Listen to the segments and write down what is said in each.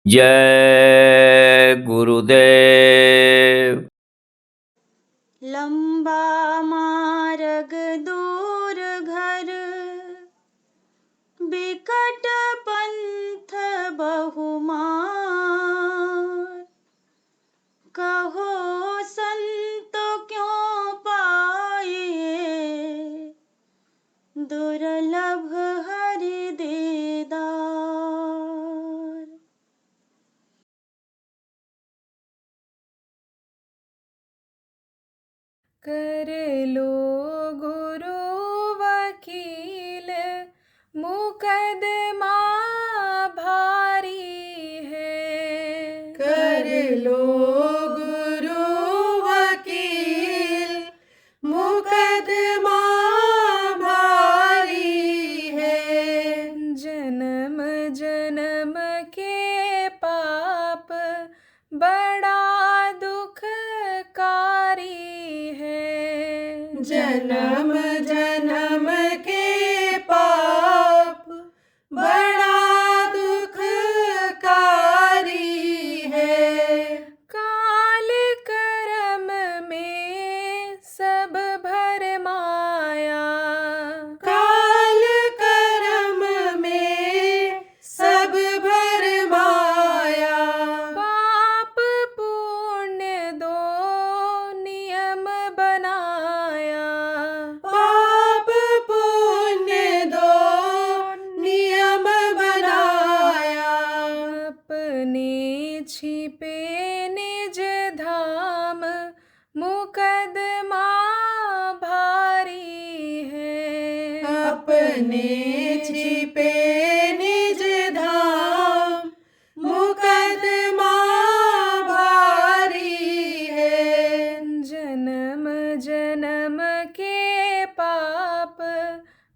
जय गुरुदेव। लंबा मार्ग दूर घर, बिकट पंथ बहुमार। कहो संत क्यों पाए, दुर्लभ हरि दीदार। कर लो गुरु वकील, मुकदमा भारी है। कर लो गुरु वकील, मुकदमा भारी है। जन्म जन्म के पाप बड़ा दुखकारी है। जन्म जन्म के पाप बड़ा दुखकारी है। काल कर्म में सब भर माया, काल कर्म में सब भर माया। पाप पुण्य दो नियम बनाया, पाप पुण्य दो नियम बनाया। अपने छिपे निज धाम, मुकदमा भारी है। अपने छिपे निज धाम, मुकदमा भारी है। जन्म जन्म के पाप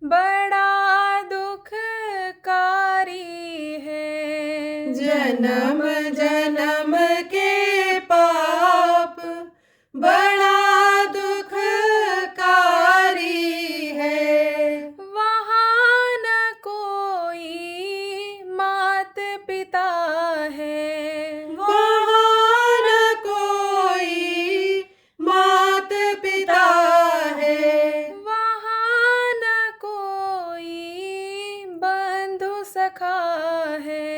बड़ा दुखकारी है। जन्म जन्म के पाप बड़ा दुखकारी है। वहाँ न कोई मात पिता है, वहाँ न कोई मात पिता है। वहाँ न कोई बंधु सखा है।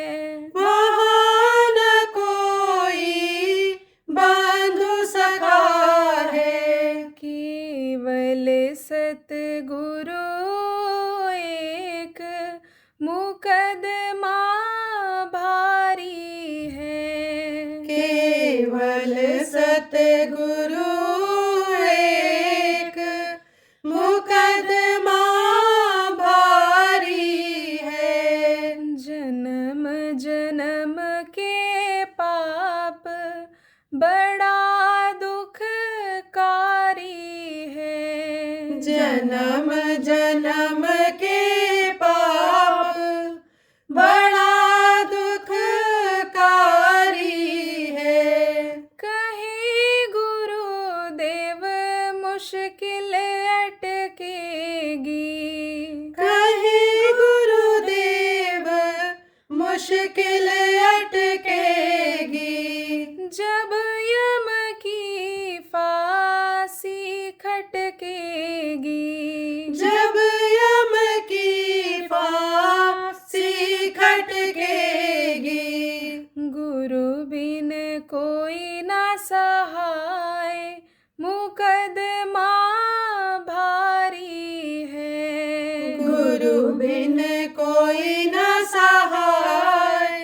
वहाँ न कोई बंधु सखा है। केवल सतगुरु एक, मुकदमा भारी है। केवल सतगुरु एक, मुकदमा भारी है। जन्म जन्म के पाप बड़ा दुखकारी है। जन्म जन्म के पाप बड़ा दुखकारी है। कहे गुरुदेव मुश्किल अटकेगी, कहे गुरुदेव मुश्किल अटकेगी। जब यम की फांसी खटकेगी। जब यम की फांसी खटकेगी। गुरु बिन कोई ना सहाय, मुकदमा भारी है। गुरु बिन कोई न सहाय,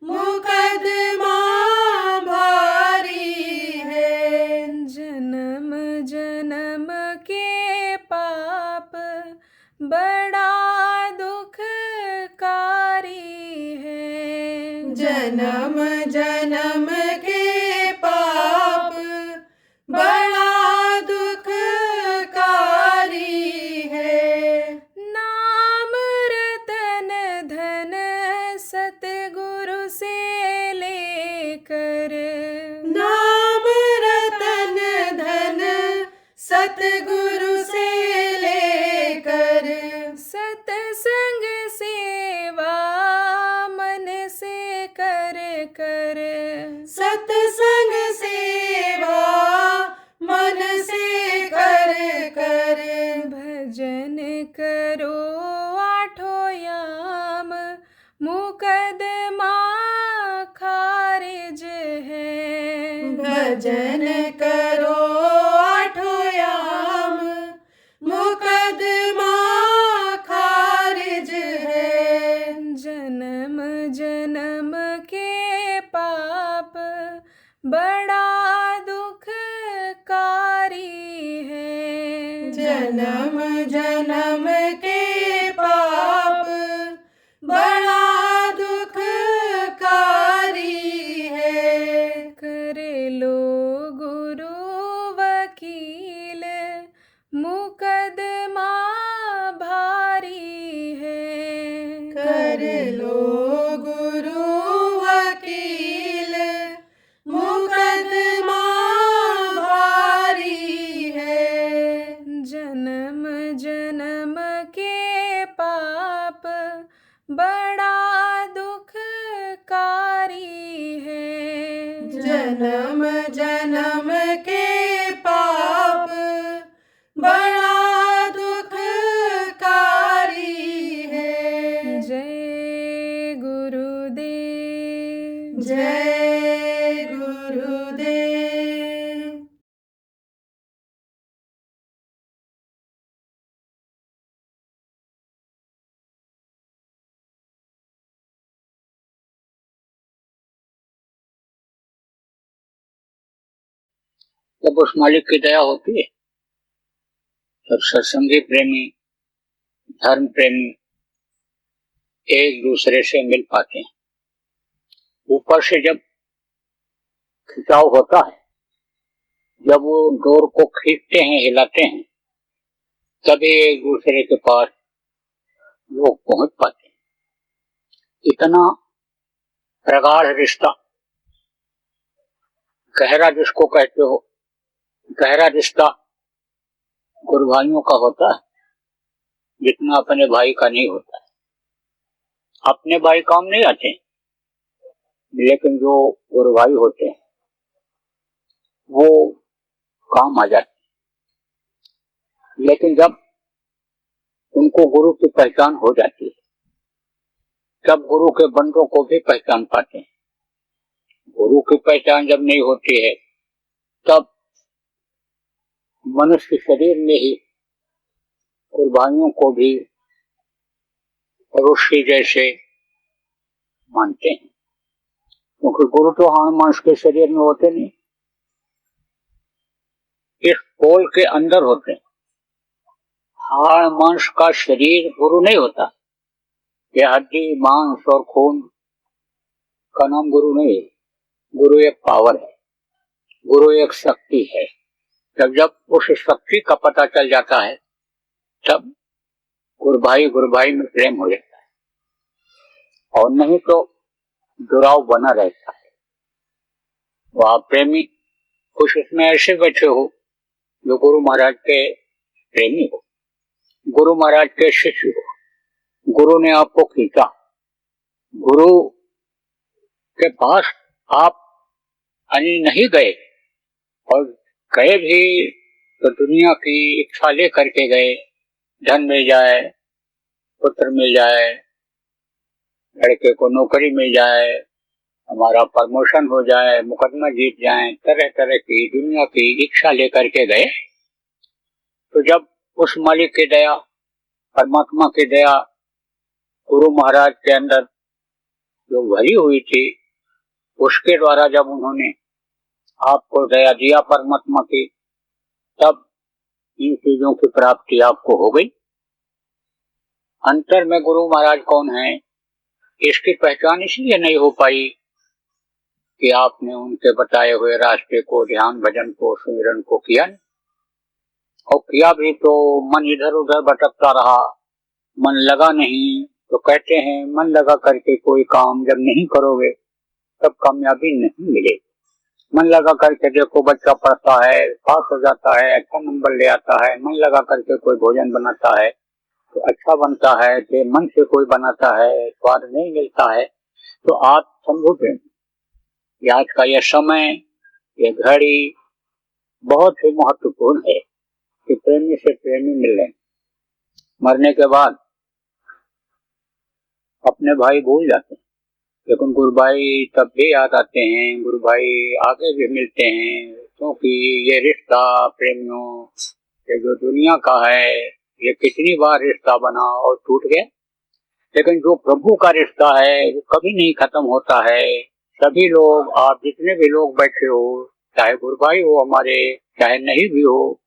मुकदमा भारी है। जन्म जन्म के पाप बड़ा दुखकारी है। जन्म जन्म के पाप बड़ा दुखकारी है। नाम रतन धन सतगुरु से लेकर, नाम रतन धन सतगुरु से लेकर। करो आठों याम, मुकदमा खारिज है। भजन करो आठों याम, मुकदमा खारिज है। जन्म जन्म के पाप बड़ा दुखकारी है। जन्म जन्म के पाप बड़ा दुखकारी है। करे लो गुरु वकील, मुकदमा भारी है। कर लो गुरु वकील, मुकदमा भारी है। जन्म जन्म के पाप बड़ा दुखकारी है। जन्म जन्म के पाप बड़ा दुखकारी है। जय गुरुदेव। जय गुरुदेव। जब उस मालिक की दया होती है, तब सत्संगी प्रेमी, धर्म प्रेमी एक दूसरे से मिल पाते हैं। ऊपर से जब खिंचाव होता है, जब वो डोर को खींचते हैं, हिलाते हैं, तभी एक दूसरे के पास लोग पहुंच पाते हैं। इतना प्रगाढ़ रिश्ता, गहरा जिसको कहते हो, गहरा रिश्ता गुरु भाइयों का होता है, जितना अपने भाई का नहीं होता है। अपने भाई काम नहीं आते, लेकिन जो गुरु भाई होते हैं वो काम आ जाते हैं। लेकिन जब उनको गुरु की पहचान हो जाती है, तब गुरु के बंदों को भी पहचान पाते हैं। गुरु की पहचान जब नहीं होती है, तब मनुष्य शरीर में ही कुर्बानियों को भी ऋषि जैसे मानते हैं, क्योंकि गुरु तो हाड़ मांस के शरीर में होते नहीं, इस पोल के अंदर होते हैं। हाड़ मांस का शरीर गुरु नहीं होता। यह हड्डी मांस और खून का नाम गुरु नहीं है। गुरु एक पावर है, गुरु एक शक्ति है। जब उस शक्ति का पता चल जाता है, तब गुरु भाई में प्रेम हो जाता है, और नहीं तो जुड़ाव बना रहता है। वह प्रेमी कुछ इसमें ऐसे बैठे हो जो गुरु महाराज के प्रेमी हो, गुरु महाराज के शिष्य हो। गुरु ने आपको खींचा, गुरु के पास आप नहीं गए, और गए भी तो दुनिया की इच्छा लेकर के गए। धन मिल जाए, पुत्र मिल जाए, लड़के को नौकरी मिल जाए, हमारा प्रमोशन हो जाए, मुकदमा जीत जाए, तरह तरह की दुनिया की इच्छा लेकर के गए। तो जब उस मालिक की दया, परमात्मा की दया गुरु महाराज के अंदर जो भरी हुई थी, उसके द्वारा जब उन्होंने आपको दया दिया परमात्मा की, तब इन चीजों की प्राप्ति आपको हो गई। अंतर में गुरु महाराज कौन है, इसकी पहचान इसलिए नहीं हो पाई कि आपने उनके बताए हुए रास्ते को, ध्यान भजन को, सुमिरन को किया नहीं। और किया भी तो मन इधर उधर भटकता रहा, मन लगा नहीं। तो कहते हैं मन लगा करके कोई काम जब नहीं करोगे तब कामयाबी नहीं मिलेगी। मन लगा करके देखो, बच्चा पढ़ता है, पास हो जाता है, अच्छा नंबर ले आता है। मन लगा करके कोई भोजन बनाता है तो अच्छा बनता है, फिर मन से कोई बनाता है, स्वाद नहीं मिलता है। तो आप समझो कि आज का यह समय, यह घड़ी बहुत ही महत्वपूर्ण है कि प्रेमी से प्रेमी मिल रहे। मरने के बाद अपने भाई भूल जाते हैं, लेकिन गुरु भाई तब भी याद आते हैं, गुरु भाई आगे भी मिलते हैं, क्योंकि ये रिश्ता प्रेमियों ये जो दुनिया का है ये कितनी बार रिश्ता बना और टूट गया, लेकिन जो प्रभु का रिश्ता है वो कभी नहीं खत्म होता है। सभी लोग, आप जितने भी लोग बैठे हो, चाहे गुरु भाई हो हमारे, चाहे नहीं भी हो,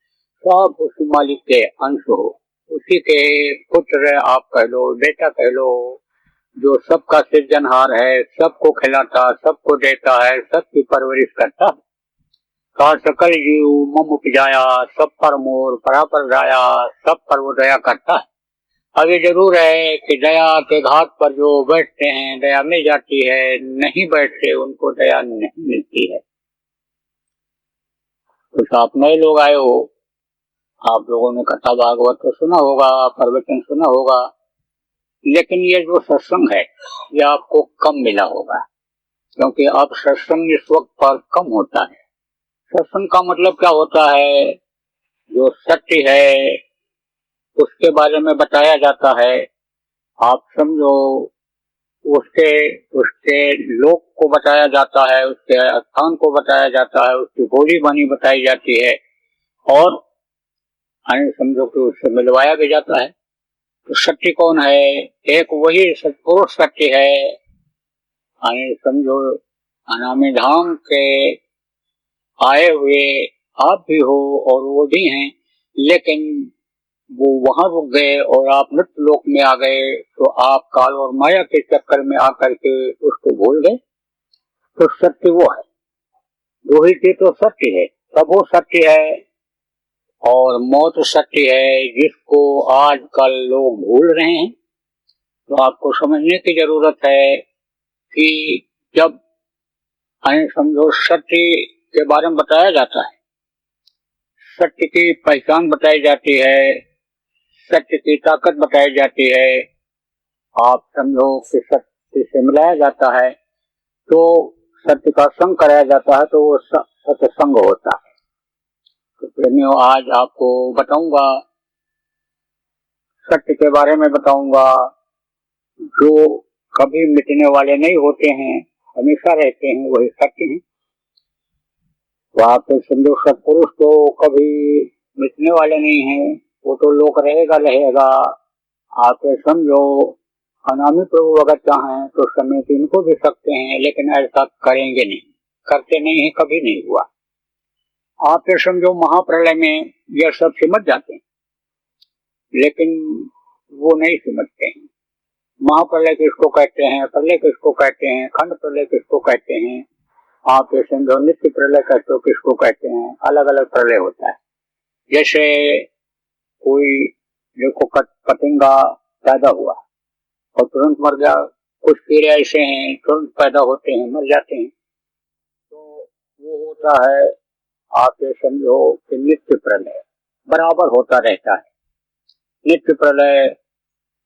सब उस मालिक के अंश हो, उसी के पुत्र आप कह लो, बेटा कह लो, जो सबका सृजनहार है, सबको खिलाता, सबको देता है, सबकी परवरिश करता। का सकल जीव मम उपजाया, सब पर मोर परापर जाया, सब पर वो दया करता है। अब ये जरूर है कि दया के घाट पर जो बैठते हैं दया मिल जाती है, नहीं बैठते उनको दया नहीं मिलती है। कुछ आप नए लोग आए हो, आप लोगों ने कथा भागवत तो सुना होगा, प्रवचन सुना होगा, लेकिन ये जो सत्संग है ये आपको कम मिला होगा, क्योंकि अब सत्संग इस वक्त पर कम होता है। सत्संग का मतलब क्या होता है? जो सत्य है उसके बारे में बताया जाता है, आप समझो, उसके उसके लोक को बताया जाता है, उसके स्थान को बताया जाता है, उसकी बोली बानी बताई जाती है, और समझो कि उससे मिलवाया भी जाता है। तो सत्य कौन है? एक वही सत्पुरुष सत्य है, समझो अनामी धाम के आए हुए आप भी हो और वो भी हैं, लेकिन वो वहां रुक गए और आप मृत लोक में आ गए, तो आप काल और माया के चक्कर में आकर के उसको भूल गए। तो सत्य वो है, दो ही तो सत्य है, सब वो सत्य है और मौत सत्य है, जिसको आजकल लोग भूल रहे हैं। तो आपको समझने की जरूरत है कि जब समझो सत्य के बारे में बताया जाता है, सत्य की पहचान बताई जाती है, सत्य की ताकत बताई जाती है, आप समझो कि सत्य से मिलाया जाता है, तो सत्य का संग कराया जाता है, तो वो सत्संग होता है। तो प्रेमियों, आज आपको बताऊंगा, सत्य के बारे में बताऊंगा, जो कभी मिटने वाले नहीं होते हैं, हमेशा रहते हैं, वही सत्य है। तो आप समझो सत्पुरुष तो कभी मिटने वाले नहीं हैं, वो तो लोक रहेगा रहेगा। आप समझो अनामी प्रभु अगर चाहें तो समेत इनको भी सकते हैं, लेकिन ऐसा करेंगे नहीं, करते नहीं है, कभी नहीं हुआ। आप समझो महाप्रलय में यह सब सिमट जाते हैं, लेकिन वो नहीं सिमटते हैं। महाप्रलय किसको कहते हैं, प्रलय किसको कहते हैं, खंड प्रलय किसको कहते हैं, आप ये समझो नित्य प्रलय कहते हो किसको कहते हैं, अलग अलग प्रलय होता है। जैसे कोई देखो पतंगा पैदा हुआ और तुरंत मर गया, कुछ कीड़े ऐसे हैं तुरंत पैदा होते हैं मर जाते हैं, तो वो होता है, आप ये समझो कि नित्य प्रलय बराबर होता रहता है। नित्य प्रलय,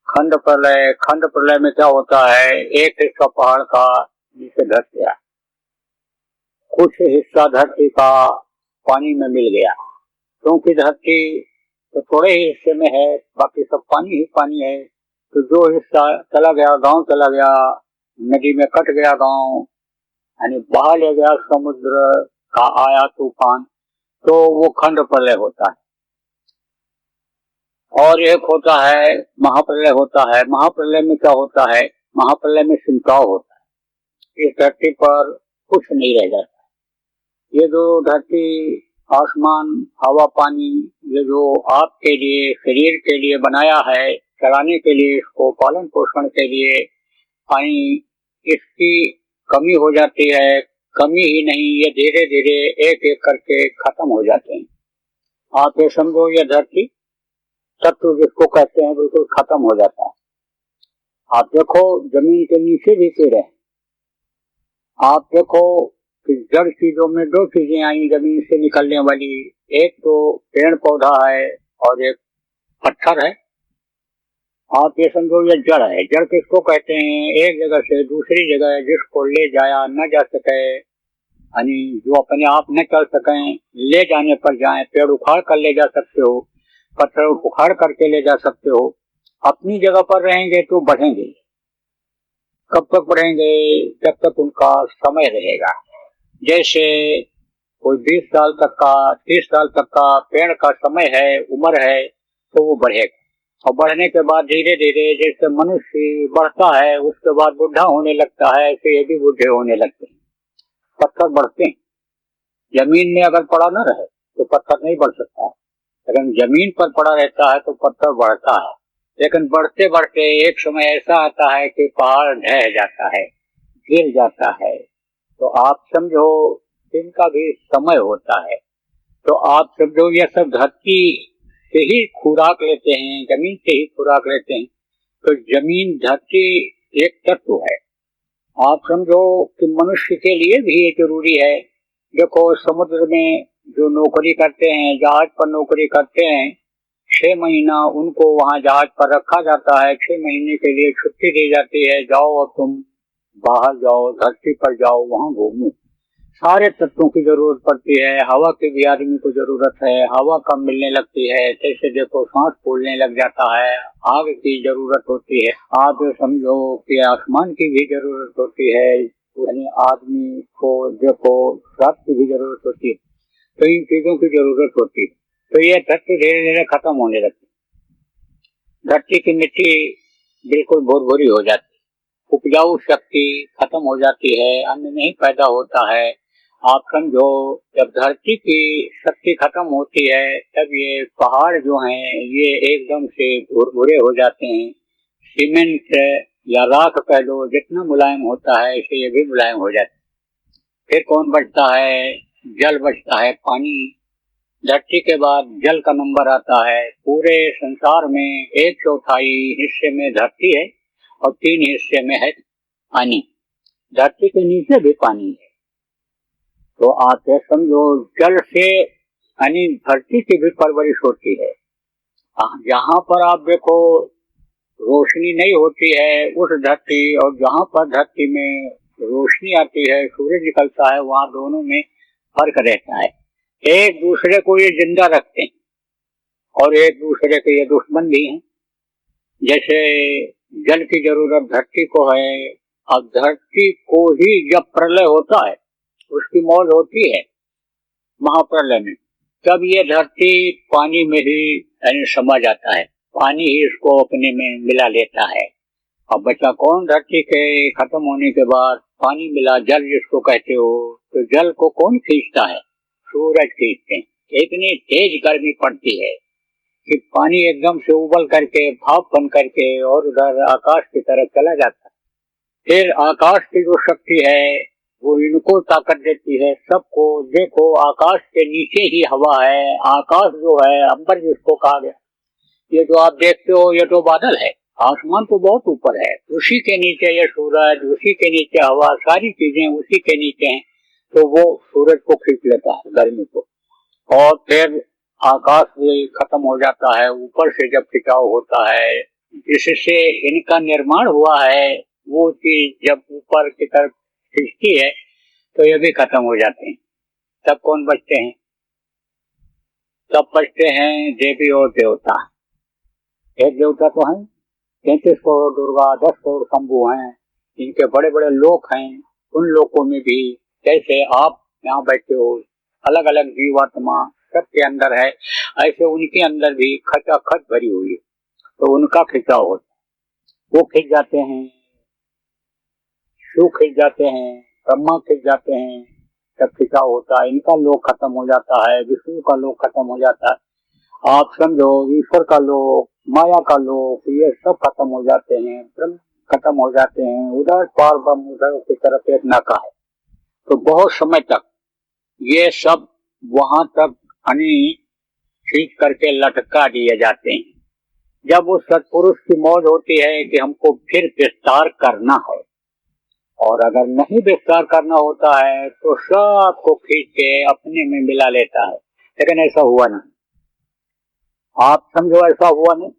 खंड प्रलय, खंड प्रलय में क्या होता है, एक हिस्सा पहाड़ का नीचे धस गया, कुछ हिस्सा धरती का पानी में मिल गया, क्योंकि धरती तो थोड़े ही हिस्से में है, बाकी सब पानी ही पानी है। तो जो हिस्सा चला गया, गांव चला गया, नदी में कट गया गांव, यानी बहा ले गया समुद्र का आया तूफान, तो वो खंड प्रलय होता है। और एक होता है महाप्रलय होता है। महाप्रलय में क्या होता है, महाप्रलय में सिंचाव होता है, इस धरती पर कुछ नहीं रह जाता। ये जो धरती, आसमान, हवा, पानी, ये जो आपके लिए, शरीर के लिए बनाया है, चलाने के लिए, इसको पालन पोषण के लिए, पानी, इसकी कमी हो जाती है। कमी ही नहीं, ये धीरे धीरे एक एक करके खत्म हो जाते हैं। आप ये समझो, ये धरती तत्व जिसको कहते हैं बिल्कुल खत्म हो जाता है। आप देखो जमीन के नीचे भी पेड़ है, आप देखो कि जड़ चीजों में दो चीजें आई जमीन से निकलने वाली, एक तो पेड़ पौधा है और एक पत्थर है। आप ये समझो ये जड़ है। जड़ किसको कहते हैं, एक जगह से दूसरी जगह जिसको ले जाया न जा सके, यानी जो अपने आप न चल सकें, ले जाने पर जाए, पेड़ उखाड़ कर ले जा सकते हो, पत्थर उखाड़ करके ले जा सकते हो। अपनी जगह पर रहेंगे तो बढ़ेंगे। कब तक बढ़ेंगे? जब तक उनका समय रहेगा। जैसे कोई 20 साल तक का, 30 साल तक का पेड़ का समय है, उम्र है, तो वो बढ़ेगा। और बढ़ने के बाद धीरे धीरे जैसे मनुष्य बढ़ता है, उसके बाद बुढ़ा होने लगता है, ऐसे ये भी बूढ़े होने लगते हैं। पत्थर बढ़ते हैं। जमीन में अगर पड़ा न रहे तो पत्थर नहीं बढ़ सकता, लेकिन जमीन पर पड़ा रहता है तो पत्थर बढ़ता है। लेकिन बढ़ते बढ़ते एक समय ऐसा आता है कि पहाड़ ढह जाता है, गिर जाता है। तो आप समझो इनका भी समय होता है। तो आप समझो ये सब धरती से ही खुराक लेते हैं, जमीन से ही खुराक लेते हैं। तो जमीन धरती एक तत्व है। आप समझो कि मनुष्य के लिए भी ये जरूरी है। देखो समुद्र में जो नौकरी करते हैं, जहाज पर नौकरी करते हैं, 6 महीना उनको वहां जहाज पर रखा जाता है। 6 महीने के लिए छुट्टी दी जाती है, जाओ और तुम बाहर जाओ, धरती पर जाओ, वहां घूमो। सारे तत्वों की जरूरत पड़ती है। हवा की भी आदमी को जरूरत है, हवा कम मिलने लगती है, जैसे देखो सांस फूलने लग जाता है। आग की जरूरत होती है। आप समझो कि आसमान की भी जरूरत होती है, यानी आदमी को देखो रात की भी जरूरत होती है। तो इन चीजों की जरूरत होती है। तो ये धरती धीरे धीरे खत्म होने लगती है। धरती की मिट्टी बिल्कुल भुरभुरी हो जाती है, उपजाऊ शक्ति खत्म हो जाती है, अन्न नहीं पैदा होता है। आप समझो जब धरती की शक्ति खत्म होती है तब ये पहाड़ जो हैं ये एकदम से भुरभुरे हो जाते हैं। सीमेंट या राख कह लो, जितना मुलायम होता है इसे ये भी मुलायम हो जाता है। फिर कौन बचता है? जल बचता है, पानी। धरती के बाद जल का नंबर आता है। पूरे संसार में 1/4 हिस्से में धरती है और 3 हिस्से में है पानी। धरती के नीचे भी पानी है। तो आप ये समझो जल से यानी धरती की भी परवरिश होती है। जहाँ पर आप देखो रोशनी नहीं होती है उस धरती, और जहाँ पर धरती में रोशनी आती है, सूरज निकलता है, वहाँ दोनों में फर्क रहता है। एक दूसरे को ये जिंदा रखते हैं और एक दूसरे के ये दुश्मन भी हैं। जैसे जल की जरूरत धरती को है। अब धरती को ही जब प्रलय होता है, उसकी मौज होती है महाप्रलय में, तब ये धरती पानी में ही यानी समा जाता है। पानी ही इसको अपने में मिला लेता है। अब बचा कौन? धरती के खत्म होने के बाद पानी मिला, जल जिसको कहते हो। तो जल को कौन खींचता है? सूरज खींचते हैं। इतनी तेज गर्मी पड़ती है कि पानी एकदम से उबल करके भाप बन करके और उधर आकाश की तरफ चला जाता है। फिर आकाश की जो शक्ति है वो इनको ताकत देती है सबको। देखो आकाश के नीचे ही हवा है। आकाश जो है, अंबर जिसको कहा गया, ये जो आप देखते हो ये तो बादल है। आसमान तो बहुत ऊपर है, उसी के नीचे ये सूरज, उसी के नीचे हवा, सारी चीजें उसी के नीचे हैं। तो वो सूरज को खींच लेता है, गर्मी को। और फिर आकाश भी खत्म हो जाता है। ऊपर से जब खिंचाव होता है, जिससे इनका निर्माण हुआ है, वो चीज जब ऊपर की तरफ खिंचती है तो ये भी खत्म हो जाते हैं। तब कौन बचते हैं? तब बचते हैं देवी और देवता। एक देवता तो हैं, 33 करोड़ दुर्गा, 10 करोड़ शंभु हैं। इनके बड़े बड़े लोक हैं। उन लोकों में भी जैसे आप यहाँ बैठे हो, अलग अलग जीवात्मा सबके अंदर है, ऐसे उनके अंदर भी खचाखच भरी हुई है। तो उनका खिंचाव होता है। वो खिंच जाते हैं, शिव खिंच जाते हैं, ब्रह्मा खिंच जाते हैं। जब खिंचाव होता है इनका लोक खत्म हो जाता है, विष्णु का लोक खत्म हो जाता है। आप समझो ईश्वर का लोक, माया का लोक, ये सब खत्म हो जाते हैं, ब्रह्म खत्म हो जाते हैं। उधर पार ब्रह्म, उधर की तरफ एक नाका है। तो बहुत समय तक ये सब वहां तक हनी खींच करके लटका दिए जाते हैं। जब उस सत्पुरुष की मौज होती है कि हमको फिर विस्तार करना है, और अगर नहीं विस्तार करना होता है तो सबको खींच के अपने में मिला लेता है। लेकिन ऐसा हुआ नहीं। आप समझो ऐसा हुआ नहीं।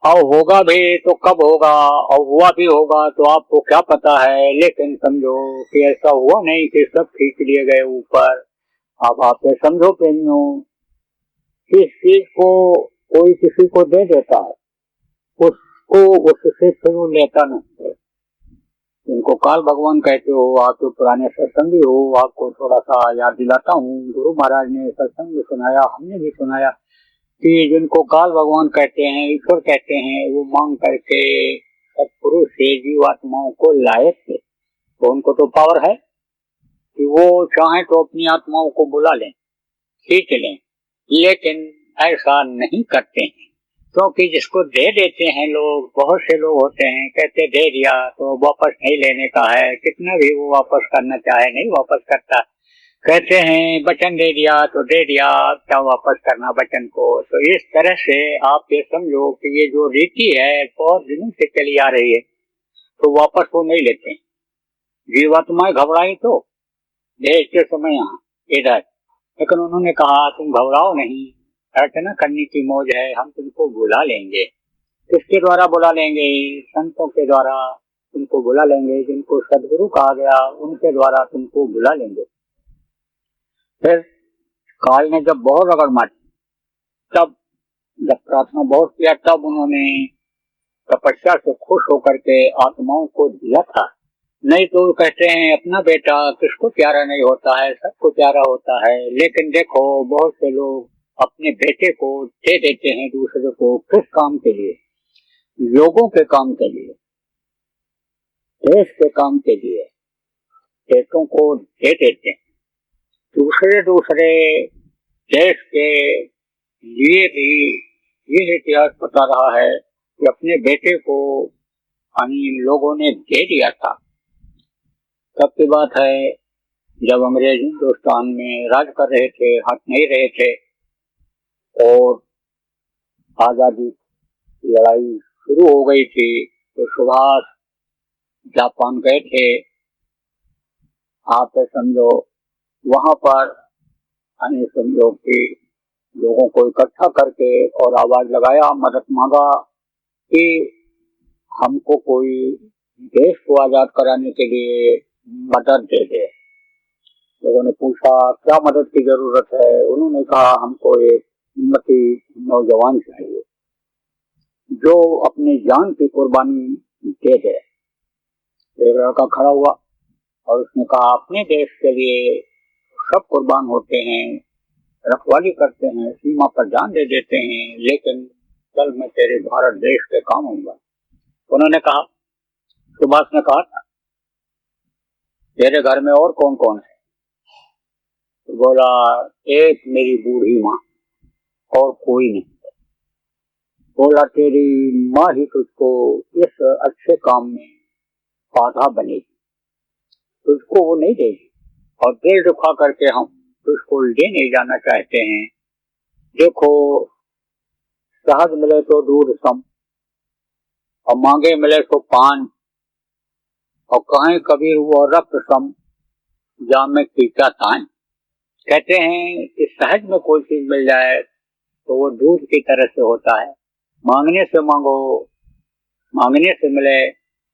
और होगा भी तो कब होगा, और हुआ भी होगा तो आपको क्या पता है। लेकिन समझो कि ऐसा हुआ नहीं कि सब खींच लिए गए ऊपर। अब आप समझो प्रेमियों, इस चीज को कोई किसी को दे देता है, उसको उससे फिर वो लेता नहीं है। इनको काल भगवान कहते हो, आप तो पुराने सत्संगी हो, आपको थोड़ा सा याद दिलाता हूँ। गुरु महाराज ने सत्संग में सुनाया, हमने भी सुनाया कि जिनको काल भगवान कहते हैं, ईश्वर कहते हैं, वो मांग करके सत्पुरुष से जीवात्माओं को लाए थे। तो उनको तो पावर है कि वो चाहे तो अपनी आत्माओं को बुला लें, खींच लें, लेकिन ऐसा नहीं करते हैं। क्योंकि जिसको दे देते हैं लोग, बहुत से लोग होते हैं कहते दे दिया तो वापस नहीं लेने का है, कितना भी वो वापस करना चाहे नहीं वापस करता। कहते हैं वचन दे दिया तो दे दिया, क्या वापस करना वचन को। तो इस तरह से आप ये समझो कि ये जो रीति है बहुत दिनों से चली आ रही है, तो वापस वो नहीं लेते। जीवात्माएं घबराई तो भेजते समय यहाँ इधर, लेकिन उन्होंने कहा तुम घबराओ नहीं, अर्चना करने की मौज है, हम तुमको बुला लेंगे। किसके द्वारा बुला लेंगे? संतों के द्वारा तुमको बुला लेंगे, जिनको सदगुरु कहा गया उनके द्वारा तुमको बुला लेंगे। फिर काल ने जब बहुत रगड़ मारी, तब जब प्रार्थना बहुत किया, तब उन्होंने तपस्या से खुश होकर के आत्माओं को दिया था। नहीं तो कहते हैं अपना बेटा किसको प्यारा नहीं होता है, सबको प्यारा होता है। लेकिन देखो बहुत से लोग अपने बेटे को दे देते हैं दूसरे को, किस काम के लिए? लोगों के काम के लिए, देश के काम के लिए बेटों को दे देते हैं। दूसरे देश के लिए भी ये इतिहास बता रहा है कि अपने बेटे को लोगों ने दे दिया था। तब की बात है जब अंग्रेज हिंदुस्तान में राज कर रहे थे, हट नहीं रहे थे, और आजादी की लड़ाई शुरू हो गई थी। तो सुभाष जापान गए थे, आप समझो वहां पर समझो कि लोगों को इकट्ठा करके और आवाज लगाया, मदद मांगा कि हमको कोई देश को आजाद कराने के लिए मदद दे दे। लोगों ने पूछा क्या मदद की जरूरत है? उन्होंने कहा हमको एक हिम्मती नौजवान चाहिए जो अपनी जान की कुर्बानी दे दे। एक लड़का खड़ा हुआ और उसने कहा अपने देश के लिए सब कुर्बान होते हैं, रखवाली करते हैं, सीमा पर जान दे देते हैं, लेकिन कल मैं तेरे भारत देश के काम आऊंगा। उन्होंने कहा, सुभाष ने कहा था तेरे घर में और कौन कौन है? तो बोला एक मेरी बूढ़ी माँ और कोई नहीं। बोला तेरी माँ ही तुझको इस अच्छे काम में बाधा बनेगी, तुझको वो नहीं देगी, और दिल दुखा करके हम तुझको ले नहीं जाना चाहते हैं। देखो सहज मिले तो दूध सम, और मांगे मिले तो पान, और कहें कबीर वो रक्त सम, जामे पीता तान। कहते हैं कि सहज में कोई चीज मिल जाए तो वो दूध की तरह से होता है, मांगने से मांगो, मांगने से मिले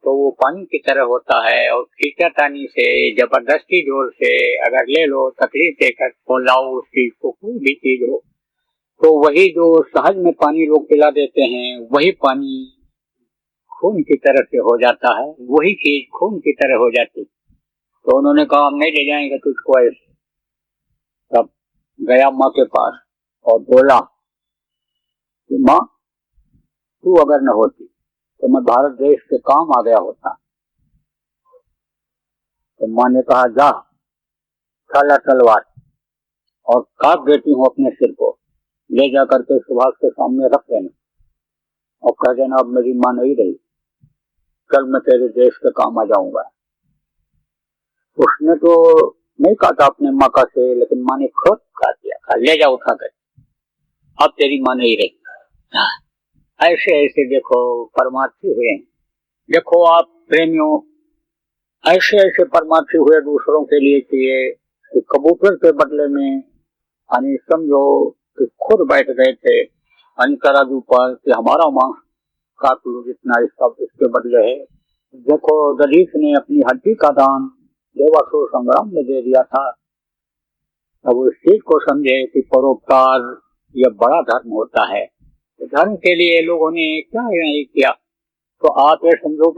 तो वो पानी की तरह होता है, और खींचातानी से जबरदस्ती जोर से अगर ले लो, तकलीफ देकर तो लाओ उस चीज को, कोई भी चीज हो, तो वही जो सहज में पानी लोग पिला देते हैं वही पानी खून की तरह से हो जाता है, वही चीज खून की तरह हो जाती। तो उन्होंने कहा हम नहीं ले जाएंगे तुझको ऐसे। तब गया माँ के पास और बोला कि माँ तू अगर न होती तो मैं भारत देश के काम आ गया होता। तो माँ ने कहा जा खाला तलवार और काट देती हूँ अपने सिर को, ले जा करके सुभाष के सामने रख देना और कह देना अब मेरी माँ नहीं रही, कल मैं तेरे देश के काम आ जाऊंगा। उसने तो नहीं काटा अपने माँ का से, लेकिन माँ ने खुद काट दिया, कहा ले जा उठा कर, अब तेरी माँ नहीं रही। ऐसे ऐसे देखो परमार्थी हुए। देखो आप प्रेमियों, ऐसे ऐसे परमार्थी हुए दूसरों के लिए कि कबूतर के बदले में समझो कि खुद बैठ गए थे तराजू पर कि हमारा मांस काट लो जितना इसके बदले है। देखो दलीप ने अपनी हड्डी का दान देवासुर संग्राम में दे दिया था। अब इस चीज को समझे कि परोपकार यह बड़ा धर्म होता है, धन के लिए लोगों ने क्या नहीं किया। तो आप ये समझो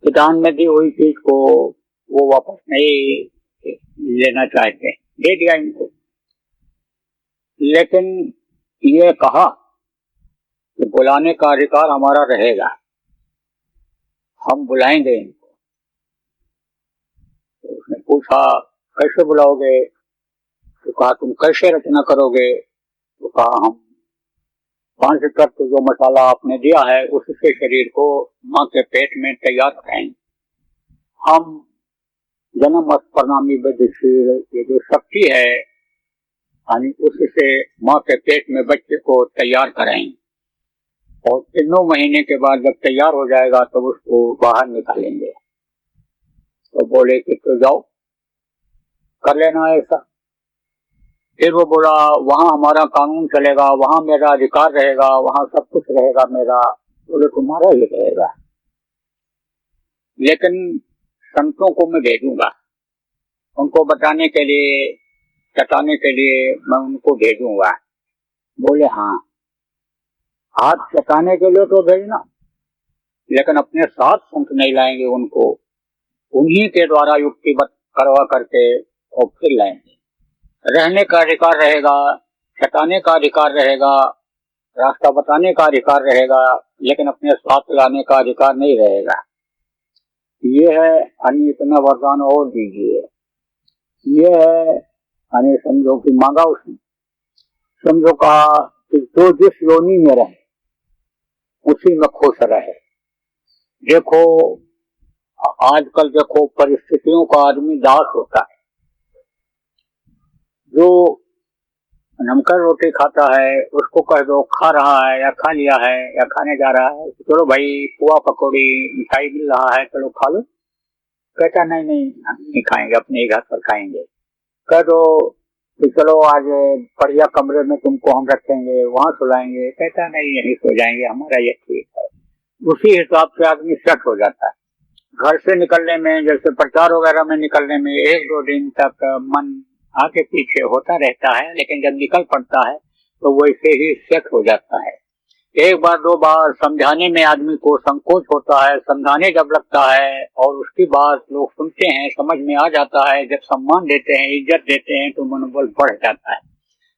कि दान में दी हुई चीज को वो वापस नहीं लेना चाहते, दे दिया इनको। लेकिन ये कहा कि बुलाने का अधिकार हमारा रहेगा, हम बुलाएंगे इनको। तो उसने पूछा कैसे बुलाओगे? तो कहा तुम कैसे रचना करोगे? तो कहा हम 5 तत्व जो मसाला आपने दिया है उससे शरीर को माँ के पेट में तैयार कराएंगे। हम जन्म परिणामी वैदिशील ये जो शक्ति है यानी उससे माँ के पेट में बच्चे को तैयार कराएंगे और 3 महीने के बाद जब तैयार हो जाएगा तब उसको बाहर निकालेंगे। तो बोले कि तो जाओ कर लेना ऐसा। फिर वो बोला वहां हमारा कानून चलेगा, वहां मेरा अधिकार रहेगा, वहां सब कुछ रहेगा मेरा। बोले तुम्हारा ही रहेगा, लेकिन संतों को मैं भेजूंगा, उनको बताने के लिए चटाने के लिए मैं उनको भेजूंगा। बोले हाँ आप चटाने के लिए तो भेजना, लेकिन अपने साथ संत नहीं लाएंगे, उनको उन्हीं के द्वारा युक्ति करवा करके और फिर लाएंगे। रहने का अधिकार रहेगा, चटाने का अधिकार रहेगा, रास्ता बताने का अधिकार रहेगा, लेकिन अपने साथ लाने का अधिकार नहीं रहेगा। ये है यानी इतना वरदान और दीजिए। ये है यानी समझो कि मांगा उसने, समझो कहा कि जो जिस योनि में रहे उसी में खुश रहे। देखो आजकल देखो परिस्थितियों का आदमी दास होता है। जो नमक रोटी खाता है उसको कह दो खा रहा है या खा लिया है या खाने जा रहा है, चलो भाई पुआ पकौड़ी मिठाई मिल रहा है चलो खा लो, कहता नहीं नहीं हम नहीं खाएंगे, अपने घर पर खाएंगे। कह दो कि चलो आज बढ़िया कमरे में तुमको हम रखेंगे, वहां सुलाएंगे, कहता नहीं यहीं सो जाएंगे, हमारा ये ठीक है। उसी हिसाब से आदमी सेट हो जाता है। घर से निकलने में जैसे प्रचार वगैरह में निकलने में 1-2 दिन तक मन आगे पीछे होता रहता है, लेकिन जब निकल पड़ता है तो वैसे ही सेट हो जाता है। 1 बार 2 बार समझाने में आदमी को संकोच होता है, समझाने जब लगता है और उसकी बात लोग सुनते हैं, समझ में आ जाता है, जब सम्मान देते हैं, इज्जत देते हैं तो मनोबल बढ़ जाता है।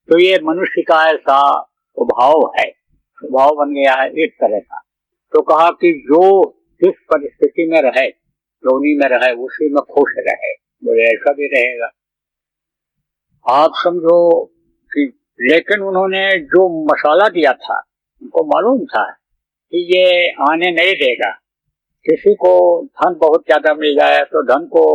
तो ये मनुष्य का ऐसा स्वभाव है, स्वभाव बन गया है इस तरह का। तो कहा कि जो जिस परिस्थिति में रहे, योनि में रहे, उसी में खुश रहे। बोले ऐसा भी रहेगा। आप समझो कि लेकिन उन्होंने जो मसाला दिया था उनको मालूम था कि ये आने नहीं देगा। किसी को धन बहुत ज्यादा मिल जाए तो धन को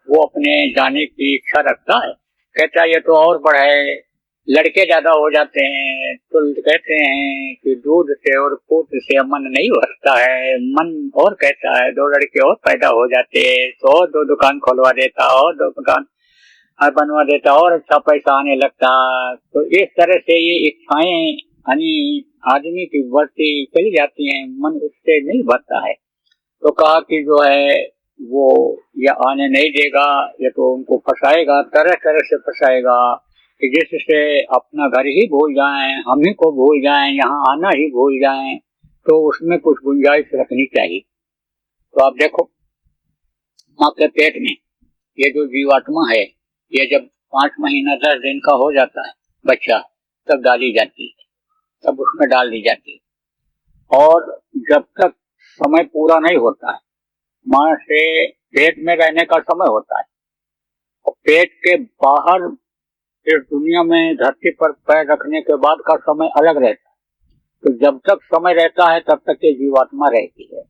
वो अपने जाने की इच्छा रखता है, कहता ये तो और बढ़े। लड़के ज्यादा हो जाते हैं तो कहते हैं कि दूध से और पुत्र से मन नहीं भरता है, मन और कहता है 2 लड़के और पैदा हो जाते तो और 2 दुकान खोलवा देता और 2 दुकान बनवा देता और अच्छा पैसा आने लगता। तो इस तरह से ये इच्छाएं यानी आदमी की बढ़ती चली जाती हैं, मन उससे नहीं भरता है। तो कहा कि जो है वो ये आने नहीं देगा, ये तो उनको फंसाएगा, तरह तरह से फंसाएगा कि जिससे अपना घर ही भूल जाएं, हम ही को भूल जाएं, यहाँ आना ही भूल जाएं। तो उसमें कुछ गुंजाइश रखनी चाहिए। तो आप देखो माँ के पेट में ये जो जीवात्मा है, ये जब 5 महीना 10 दिन का हो जाता है बच्चा, तब डाली जाती है, तब उसमें डाल दी जाती है। और जब तक समय पूरा नहीं होता है, माँ से पेट में रहने का समय होता है और पेट के बाहर इस दुनिया में धरती पर पैर रखने के बाद का समय अलग रहता है। तो जब तक समय रहता है तब तक ये जीवात्मा रहती है,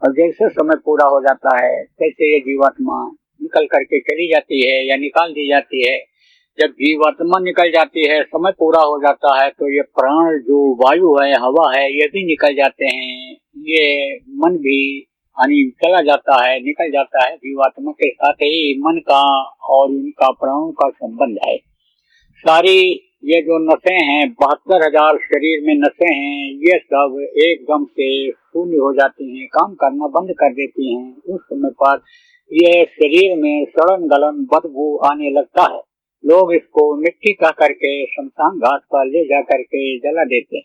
और जैसे समय पूरा हो जाता है तैसे ये जीवात्मा निकल करके चली जाती है या निकाल दी जाती है। जब जीवात्मा निकल जाती है, समय पूरा हो जाता है, तो ये प्राण जो वायु है, हवा है, ये भी निकल जाते हैं। ये मन भी यानी चला जाता है, निकल जाता है। जीवात्मा के साथ ही मन का और इनका प्राणों का संबंध है। सारी ये जो नसें हैं, 72,000 शरीर में नसें हैं, ये सब एकदम से शून्य हो जाती हैं, काम करना बंद कर देती हैं। उस समय पर ये शरीर में सड़न गलन बदबू आने लगता है। लोग इसको मिट्टी का करके शमशान घाट पर ले जा करके जला देते हैं।